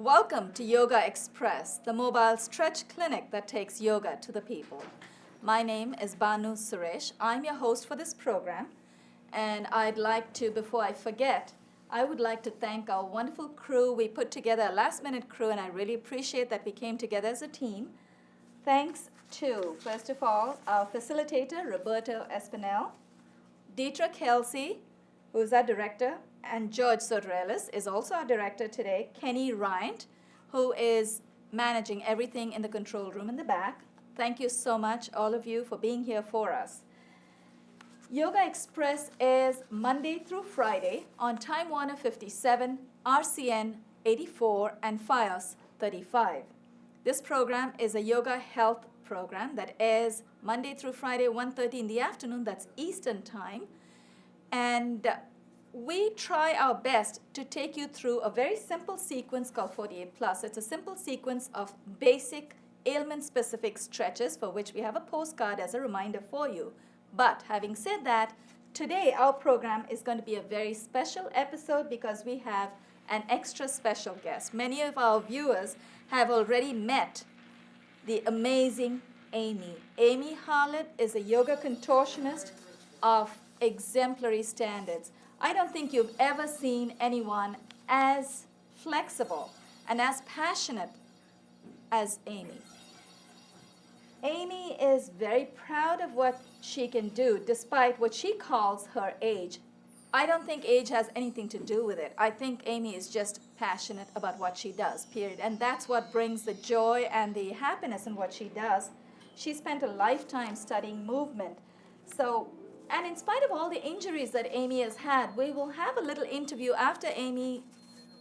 Welcome to Yogaxpress, the mobile stretch clinic that takes yoga to the people. My name is Banu Suresh. I'm your host for this program. And I'd like to, before I forget, I would like to thank our wonderful crew. We put together a last-minute crew, and I really appreciate that we came together as a team. Thanks to, first of all, our facilitator, Roberto Espinel, Deetra Kelsey, who's our director, and George Sotorelis is also our director today, Kenny Riant, who is managing everything in the control room in the back. Thank you so much, all of you, for being here for us. Yogaxpress is Monday through Friday on Time Warner 57, RCN 84, and FiOS 35. This program is a yoga health program that airs Monday through Friday, 1:30 in the afternoon, that's Eastern Time. And we try our best to take you through a very simple sequence called 48 Plus. It's a simple sequence of basic ailment-specific stretches for which we have a postcard as a reminder for you. But having said that, today our program is going to be a very special episode because we have an extra special guest. Many of our viewers have already met the amazing Amy. Amy Harlib is a yoga contortionist of exemplary standards. I don't think you've ever seen anyone as flexible and as passionate as Amy. Amy is very proud of what she can do despite what she calls her age. I don't think age has anything to do with it. I think Amy is just passionate about what she does, period. And that's what brings the joy and the happiness in what she does. She spent a lifetime studying movement. And in spite of all the injuries that Amy has had, we will have a little interview after Amy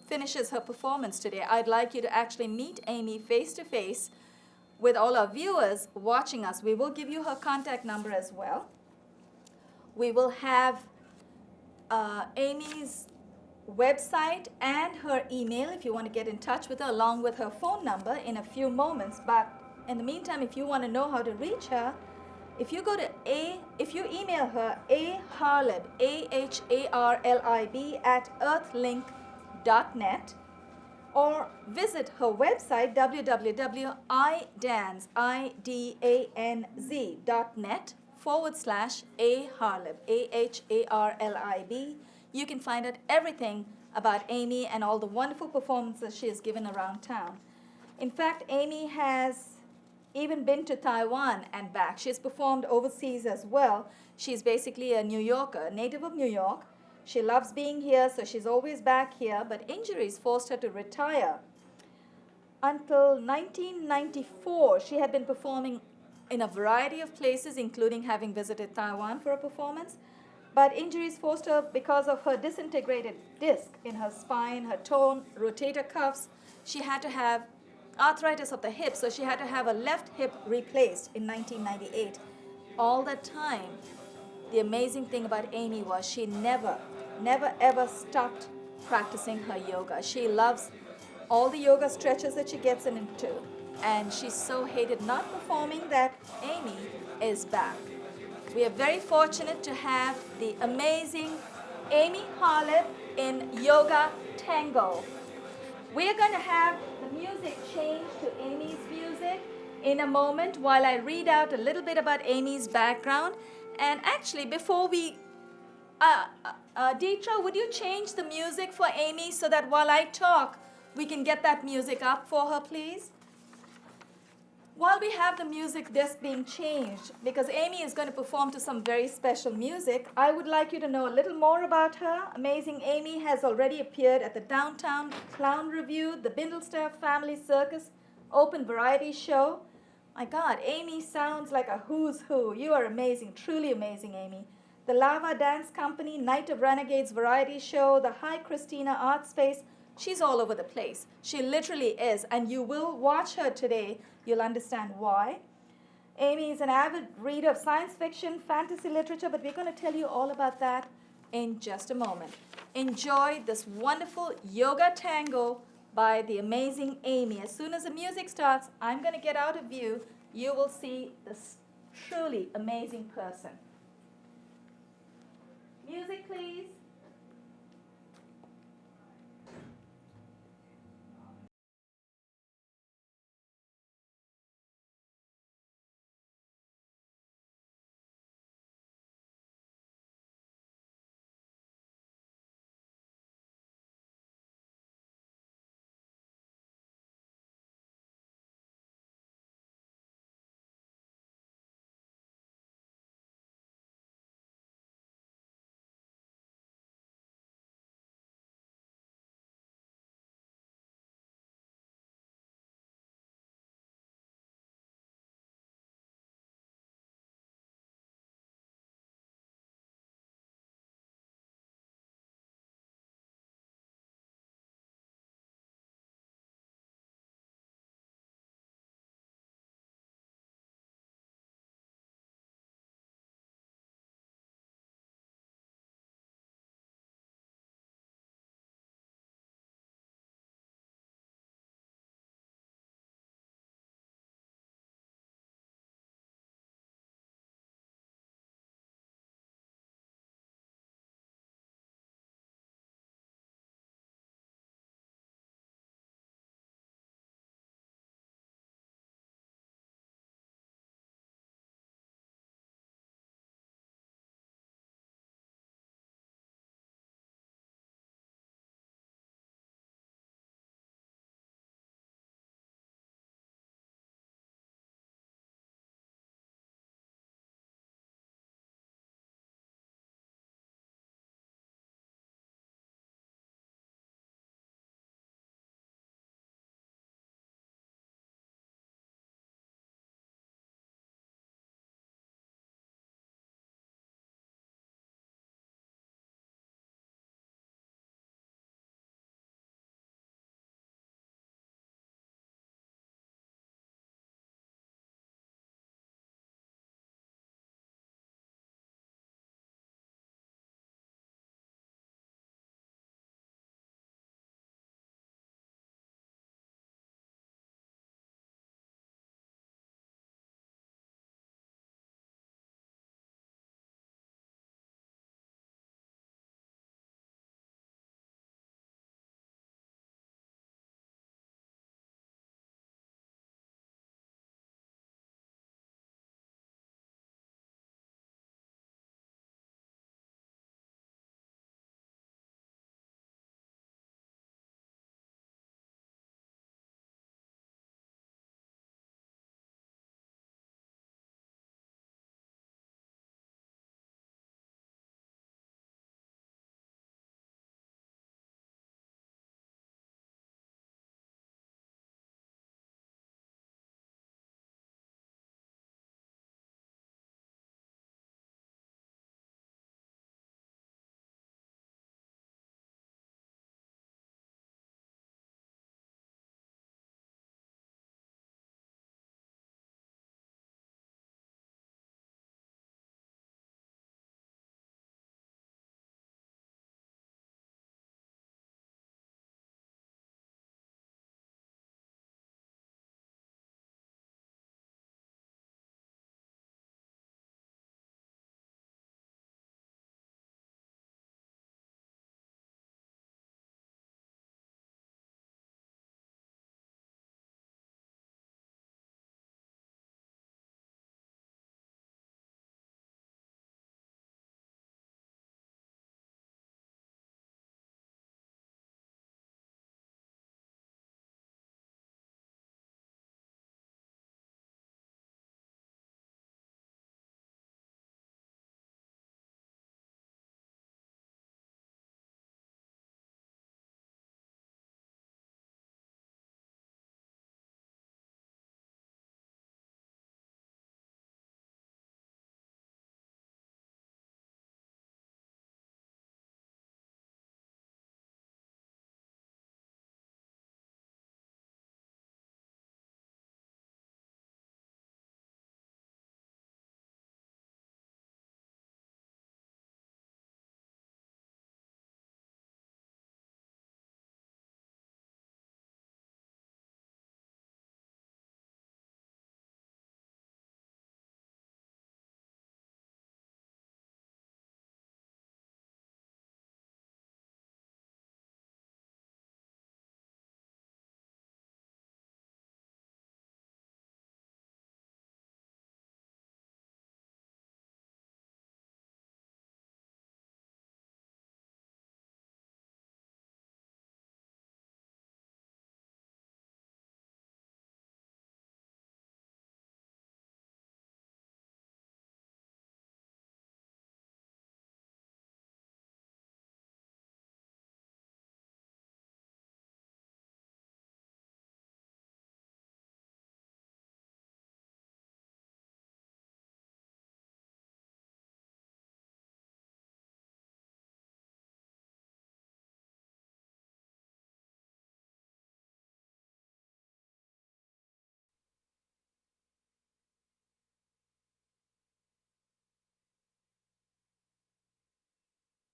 finishes her performance today. I'd like you to actually meet Amy face to face with all our viewers watching us. We will give you her contact number as well. We will have Amy's website and her email if you want to get in touch with her, along with her phone number in a few moments. But in the meantime, if you want to know how to reach her, if you email her aharlib, AHARLIB @earthlink.net, or visit her website www.idanz.net/aharlib, AHARLIB. You can find out everything about Amy and all the wonderful performances she has given around town. In fact, Amy has even been to Taiwan and back. She's performed overseas as well. She's basically a New Yorker, a native of New York. She loves being here, so she's always back here, but injuries forced her to retire. Until 1994, she had been performing in a variety of places, including having visited Taiwan for a performance. But injuries forced her because of her disintegrated disc in her spine, her torn rotator cuffs. She had to have arthritis of the hip, so she had to have a left hip replaced in 1998. All that time, the amazing thing about Amy was she never ever stopped practicing her yoga. She loves all the yoga stretches that she gets into, and she so hated not performing that Amy is back. We are very fortunate to have the amazing Amy Harlib in Yoga Tango. We are going to have the music change to Amy's music in a moment while I read out a little bit about Amy's background. And actually, before we, Deetra, would you change the music for Amy so that while I talk, we can get that music up for her, please? While we have the music disc being changed, because Amy is going to perform to some very special music, I would like you to know a little more about her. Amazing Amy has already appeared at the Downtown Clown Revue, the Bindlestaff Family Circus, open variety show. My God, Amy sounds like a who's who. You are amazing, truly amazing, Amy. The Lava Dance Company, Night of Renegades variety show, the Hi Christina Art Space. She's all over the place. She literally is. And you will watch her today. You'll understand why. Amy is an avid reader of science fiction, fantasy literature, but we're going to tell you all about that in just a moment. Enjoy this wonderful yoga tango by the amazing Amy. As soon as the music starts, I'm going to get out of view. You will see this truly amazing person. Music, please.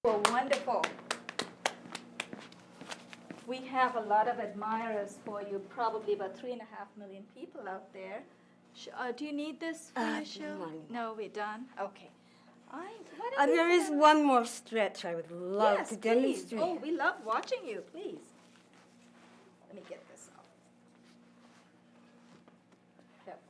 Oh, wonderful. We have a lot of admirers for you, probably about 3.5 million people out there. Do you need this for your show? No, we're done? Okay. Why don't There is one more stretch I would love to demonstrate. Oh, we love watching you, please. Let me get this off. Careful.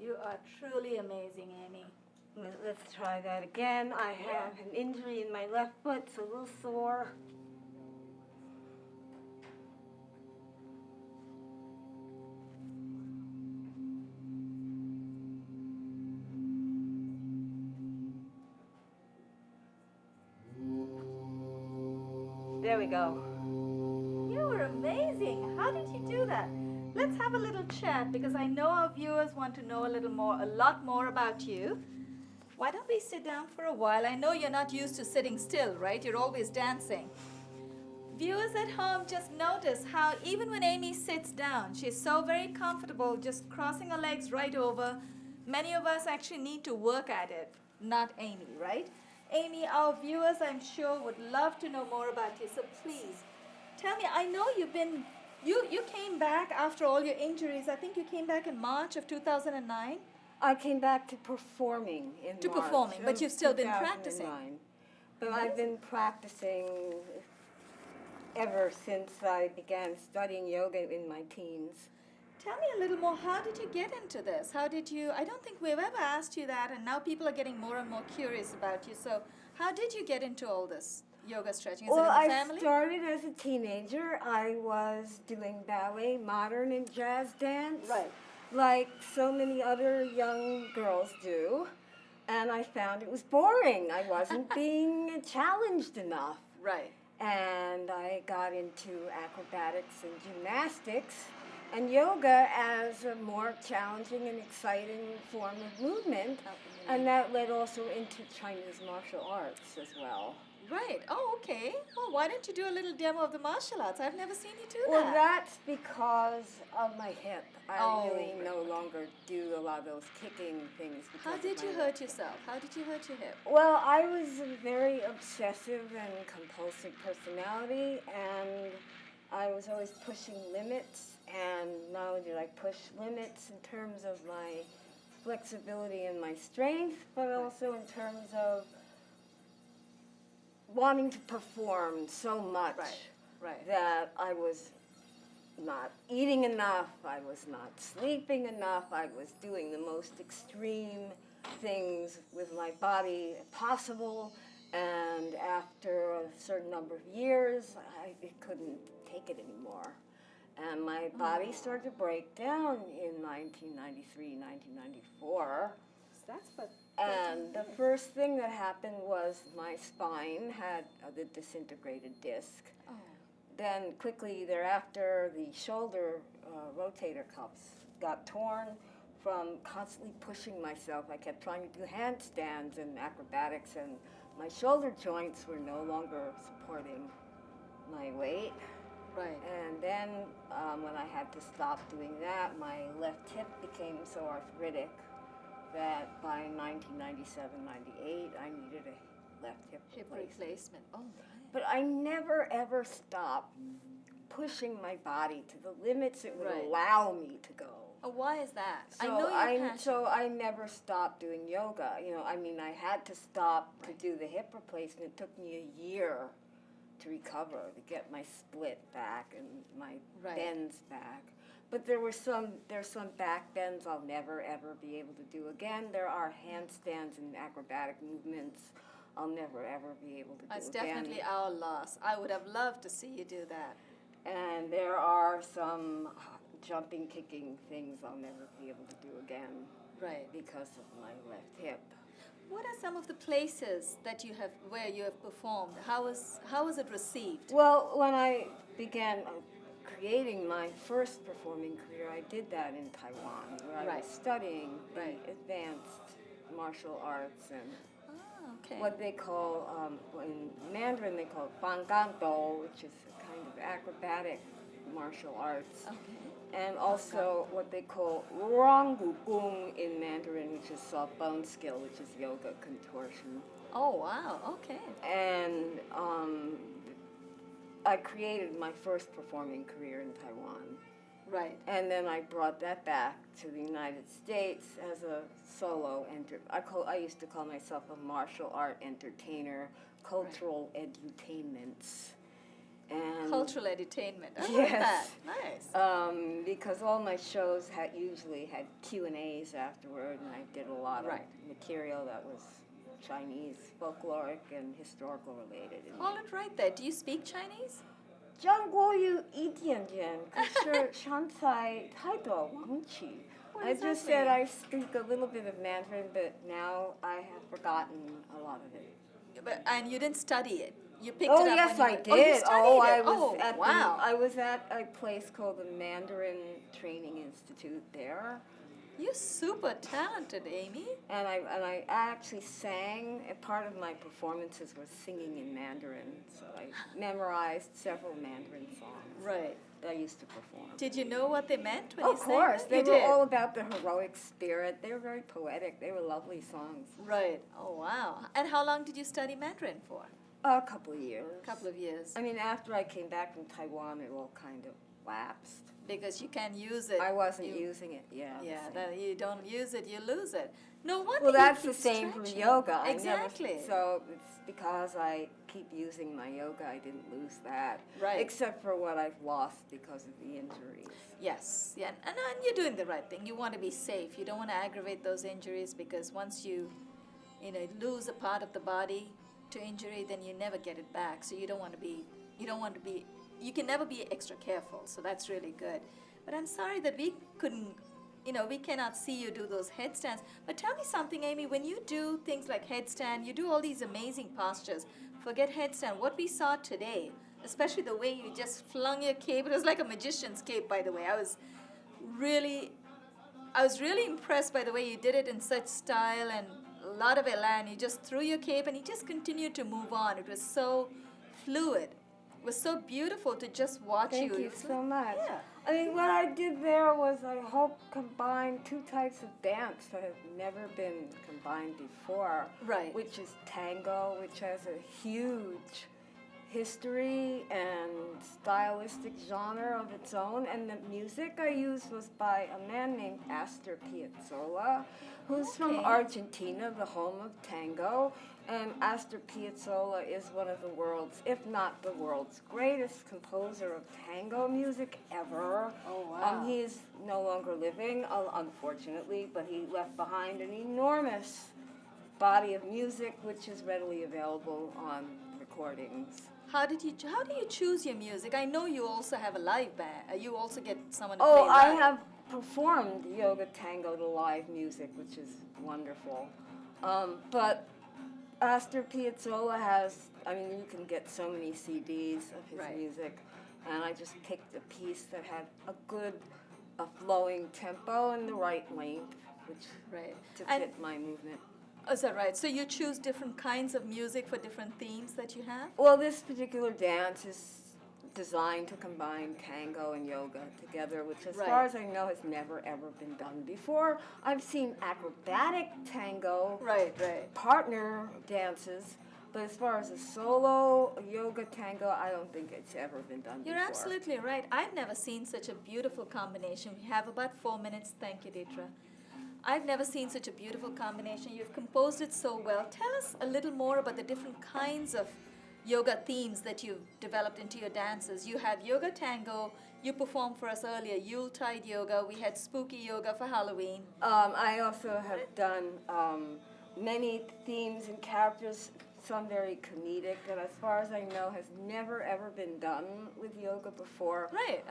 You are truly amazing, Amy. Let's try that again. I have an injury in my left foot. It's a little sore. There we go. You were amazing. How did you do that? Let's have a little chat because I know our viewers want to know a lot more about you. Why don't we sit down for a while? I know you're not used to sitting still, right? You're always dancing. Viewers at home, just notice how even when Amy sits down, she's so very comfortable just crossing her legs right over. Many of us actually need to work at it, not Amy, right? Amy, our viewers, I'm sure, would love to know more about you. So please, tell me, I know you came back after all your injuries. I think you came back in March of 2009. I came back to performing in To March performing, but of you've still been practicing. 2009. But I've been practicing ever since I began studying yoga in my teens. Tell me a little more, how did you get into this? I don't think we've ever asked you that, and now people are getting more and more curious about you. So how did you get into all this yoga stretching? Is it in the family? I started as a teenager. I was doing ballet, modern, and jazz dance. Right. Like so many other young girls do. And I found it was boring. I wasn't being challenged enough. Right. And I got into acrobatics and gymnastics and yoga as a more challenging and exciting form of movement. And that led also into Chinese martial arts as well. Right. Oh, okay. Well, why don't you do a little demo of the martial arts? I've never seen you do that. Well, that's because of my hip. I really right. no longer do a lot of those kicking things. How did you hurt yourself? How did you hurt your hip? Well, I was a very obsessive and compulsive personality, and I was always pushing limits. And not only did I push limits in terms of my flexibility and my strength, but also in terms of wanting to perform so much that I was not eating enough, I was not sleeping enough, I was doing the most extreme things with my body possible, and after a certain number of years, I couldn't take it anymore. And my body started to break down in 1993, 1994. That's what. And the first thing that happened was my spine had the disintegrated disc. Oh. Then quickly thereafter, the shoulder rotator cuffs got torn from constantly pushing myself. I kept trying to do handstands and acrobatics, and my shoulder joints were no longer supporting my weight. Right. And then when I had to stop doing that, my left hip became so arthritic that by 1997, 98, I needed a left hip replacement. Oh, my. But I never, ever stopped pushing my body to the limits it would allow me to go. Oh, why is that? So I know you're passionate. So I never stopped doing yoga. I had to stop to do the hip replacement. It took me a year to recover, to get my split back and my bends back. But there's some back bends I'll never, ever be able to do again. There are handstands and acrobatic movements I'll never, ever be able to do again. It's definitely our loss. I would have loved to see you do that. And there are some jumping, kicking things I'll never be able to do again. Right. because of my left hip. What are some of the places that you have where you have performed? How was it received? Well, when I began creating my first performing career, I did that in Taiwan, where I was studying the advanced martial arts and Okay. what they call, in Mandarin they call fangantou, which is a kind of acrobatic martial arts. Okay. And also what they call Ronggukung in Mandarin, which is soft bone skill, which is yoga contortion. Oh, wow. Okay. And I created my first performing career in Taiwan. Right. And then I brought that back to the United States as a solo I used to call myself a martial art entertainer, cultural edutainments. And Cultural entertainment. I like yes. that. Nice. Because all my shows usually had Q&As afterward, and I did a lot of material that was Chinese, folkloric, and historical related. Hold it right there. Do you speak Chinese? 讲国语一点点，可是现在太多忘记。I just said I speak a little bit of Mandarin, but now I have forgotten a lot of it. And you didn't study it. You picked Oh it up. yes, when I you did. Oh, you studied it. Wow. I was at a place called the Mandarin Training Institute there. You're super talented, Amy. And I actually sang. A part of my performances was singing in Mandarin, so I memorized several Mandarin songs. Right. That I used to perform. Did you know what they meant when Of you sang course, them? they You were did. all about the heroic spirit. They were very poetic. They were lovely songs. Right. Oh, wow. And how long did you study Mandarin for? A couple of years. A couple of years. I mean, after I came back from Taiwan, it all kind of lapsed. Because you can use it. I wasn't using it, yeah. Yeah, that you don't use it, you lose it. No wonder. Well, that's you the keep same for stretching. yoga. Exactly. So it's because I keep using my yoga, I didn't lose that. Right. Except for what I've lost because of the injuries. Yes, yeah, and you're doing the right thing. You want to be safe. You don't want to aggravate those injuries because once you lose a part of the body to injury, then you never get it back. So you can never be extra careful. So that's really good. But I'm sorry that we cannot see you do those headstands. But tell me something, Amy, when you do things like headstand, you do all these amazing postures. Forget headstand. What we saw today, especially the way you just flung your cape, it was like a magician's cape, by the way. I was really impressed by the way you did it in such style and a lot of elan. You just threw your cape and you just continued to move on. It was so fluid. It was so beautiful to just watch you. Thank you so much. Yeah. I mean, what I did there was I hope combine two types of dance that have never been combined before. Right. Which is tango, which has a huge history and stylistic genre of its own. And the music I used was by a man named Astor Piazzolla, who's from Argentina, the home of tango. And Astor Piazzolla is one of the world's, if not the world's, greatest composer of tango music ever. Oh, wow. He's no longer living, unfortunately, but he left behind an enormous body of music which is readily available on recordings. How do you choose your music? I know you also have a live band. You also get someone to Oh, play live. I have performed yoga tango to live music, which is wonderful. But Astor Piazzolla you can get so many CDs of his music, and I just picked a piece that had a flowing tempo and the right length, to fit my movement. Is that right? So you choose different kinds of music for different themes that you have? Well, this particular dance is designed to combine tango and yoga together, which as far as I know has never ever been done before. I've seen acrobatic tango partner dances, but as far as a solo yoga tango, I don't think it's ever been done before. You're absolutely right. I've never seen such a beautiful combination. We have about 4 minutes. Thank you, Deetra. I've never seen such a beautiful combination. You've composed it so well. Tell us a little more about the different kinds of yoga themes that you've developed into your dances. You have yoga tango. You performed for us earlier Yuletide yoga. We had spooky yoga for Halloween. I also have done many themes and characters, some very comedic, that as far as I know has never ever been done with yoga before. Right.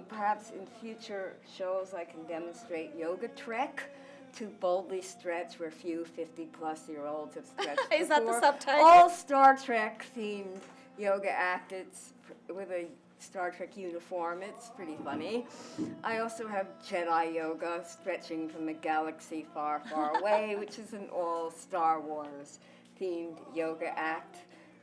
Perhaps in future shows I can demonstrate yoga trek, to boldly stretch where few 50-plus-year-olds have stretched Is that the before. subtitle? All Star Trek themed yoga act. It's with a Star Trek uniform. It's pretty funny. I also have Jedi yoga, stretching from a galaxy far, far away, which is an all Star Wars themed yoga act.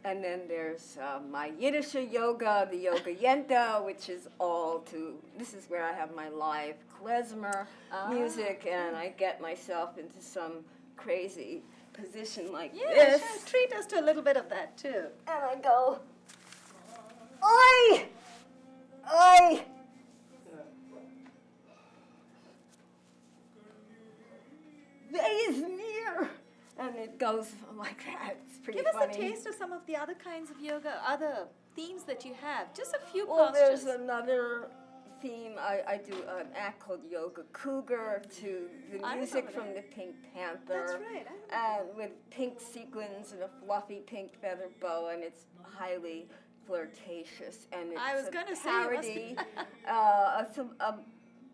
And then there's my Yiddish yoga, the Yoga Yenta, which is all to, this is where I have my live klezmer music, and I get myself into some crazy position like this. Sure. Treat us to a little bit of that, too. And I go, oi! Oi! They is near! And it goes like that. It's pretty Give us funny. a taste of some of the other kinds of yoga, other themes that you have. Just a few Well, postures. there's another theme. I do an act called Yoga Cougar to the I music remember from that. the Pink Panther. That's right. I remember. With pink sequins and a fluffy pink feather bow, and it's highly flirtatious. And it's I was a gonna say it must be- parody, a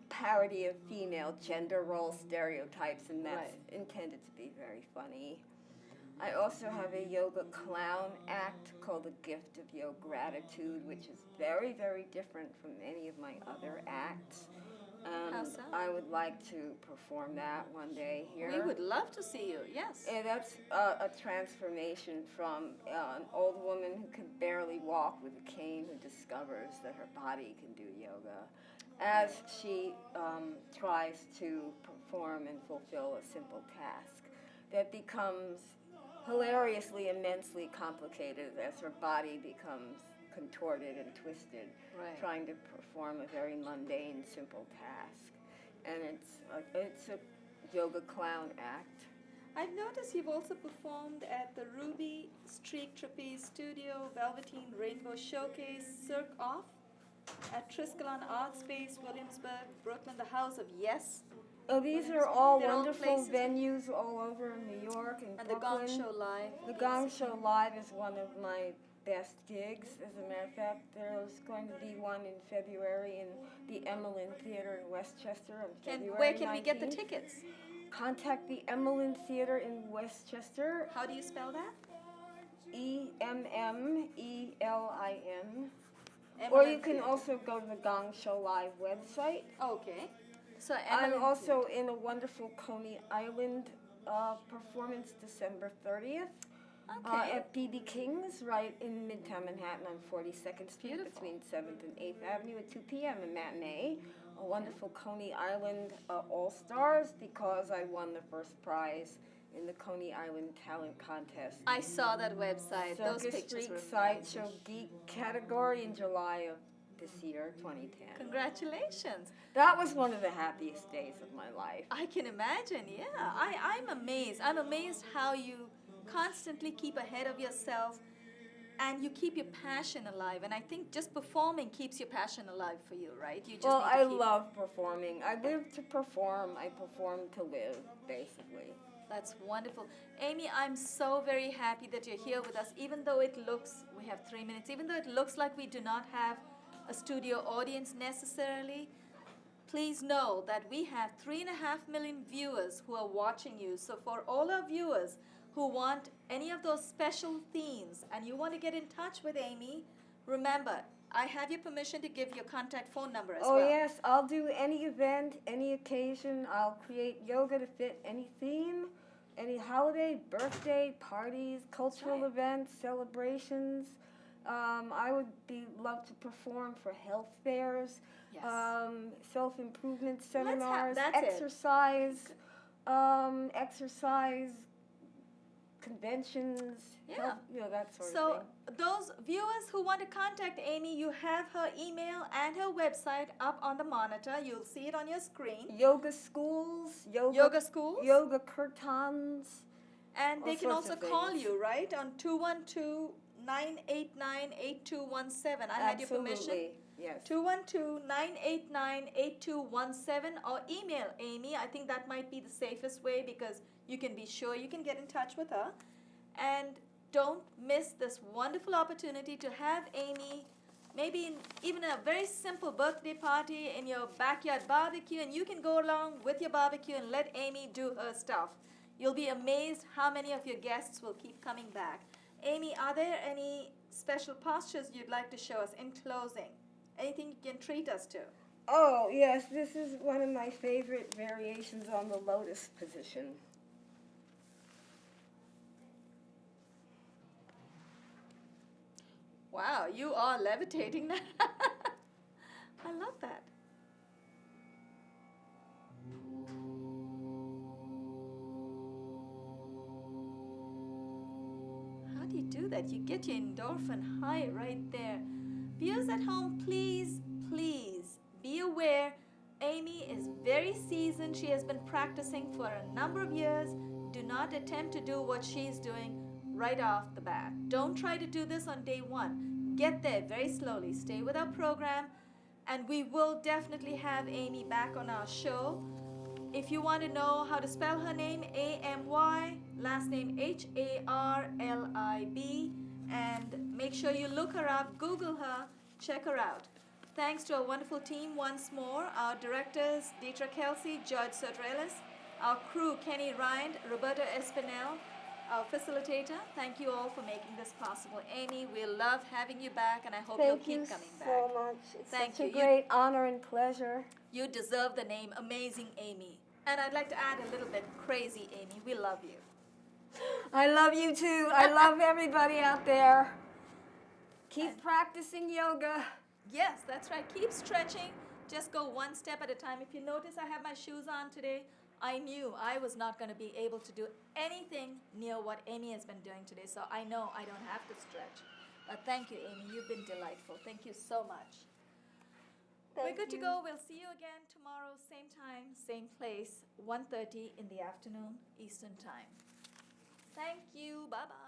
parody of female gender role stereotypes, and that's intended to be very funny. I also have a yoga clown act called The Gift of Yoga Gratitude, which is very, very different from any of my other acts. How so? I would like to perform that one day here. We would love to see you, yes. And that's a transformation from an old woman who can barely walk with a cane who discovers that her body can do yoga as she tries to perform and fulfill a simple task that becomes hilariously, immensely complicated as her body becomes contorted and twisted, trying to perform a very mundane, simple task. And it's a yoga clown act. I've noticed you've also performed at the Ruby Streak Trapeze Studio, Velveteen Rainbow Showcase, Cirque Off, at Triskelon Art Space, Williamsburg, Brooklyn, the House of Yes. Oh, these are all They're all wonderful places. venues all over New York and And the Brooklyn. Gong Show Live. The Gong Show Live is one of my best gigs. As a matter of fact, there's going to be one in February in the Emmeline Theater in Westchester on February Where can we get the 19th. tickets? Contact the Emmeline Theater in Westchester, How do you spell that? EMMELIN. Or Emmeline you can Theater. also go to the Gong Show Live website. Okay. So I'm Emmeline also in a wonderful Coney Island performance December 30th Okay. at BB King's right in Midtown Manhattan on 42nd Street Beautiful. between 7th and 8th Avenue at 2 p.m. a matinee. A wonderful Coney Island All-Stars because I won the first prize in the Coney Island Talent Contest. I saw that website. Those Circus pictures Street were Sideshow Geek category in July of this year, 2010. Congratulations. That was one of the happiest days of my life. I can imagine, yeah. I'm amazed. I'm amazed how you constantly keep ahead of yourself and you keep your passion alive. And I think just performing keeps your passion alive for you, right? You just Well, need to I keep- love performing. I live to perform. I perform to live, basically. That's wonderful. Amy, I'm so very happy that you're here with us, even though it looks, we have 3 minutes, even though it looks like we do not have a studio audience necessarily. Please know that we have 3.5 million viewers who are watching you. So for all our viewers who want any of those special themes and you want to get in touch with Amy, remember, I have your permission to give your contact phone number as well. Oh, yes. I'll do any event, any occasion. I'll create yoga to fit any theme, any holiday, birthday, parties, cultural right. events, celebrations. I would love to perform for health fairs, Yes. self-improvement seminars, that's it. exercise conventions, Yeah. health, that sort of So thing. those viewers who want to contact Amy, you have her email and her website up on the monitor. You'll see it on your screen. Yoga schools, Yoga schools. yoga kirtans. And they all can sorts also of call things. you, right, on 212-989-8217. I had your permission. Absolutely, yes. 212-989-8217 or email Amy. I think that might be the safest way because you can be sure you can get in touch with her. And don't miss this wonderful opportunity to have Amy maybe in even a very simple birthday party in your backyard barbecue, and you can go along with your barbecue and let Amy do her stuff. You'll be amazed how many of your guests will keep coming back. Amy, are there any special postures you'd like to show us in closing? Anything you can treat us to? Oh, yes, this is one of my favorite variations on the lotus position. Wow, you are levitating now. I love that. How do you do that? You get your endorphin high right there. Viewers at home, please, please be aware Amy is very seasoned. She has been practicing for a number of years. Do not attempt to do what she's doing right off the bat. Don't try to do this on day one. Get there very slowly. Stay with our program, and we will definitely have Amy back on our show. If you want to know how to spell her name, A-M-Y, last name H-A-R-L-I-B, and make sure you look her up, Google her, check her out. Thanks to our wonderful team once more, our directors, Deetra Kelsey, George Soterelis, our crew, Kenny Rind, Roberta Espinel, our facilitator. Thank you all for making this possible. Amy, we love having you back, and I hope you'll keep coming back. Thank you so much. It's Thank such you. a great honor and pleasure. You deserve the name Amazing Amy. And I'd like to add a little bit, Crazy Amy. We love you. I love you too. I love everybody out there. Keep practicing yoga. Yes, that's right. Keep stretching. Just go one step at a time. If you notice, I have my shoes on today. I knew I was not going to be able to do anything near what Amy has been doing today, so I know I don't have to stretch. But thank you, Amy. You've been delightful. Thank you so much. We're good to go. We'll see you again tomorrow, same time, same place, 1:30 in the afternoon, Eastern Time. Thank you. Bye-bye.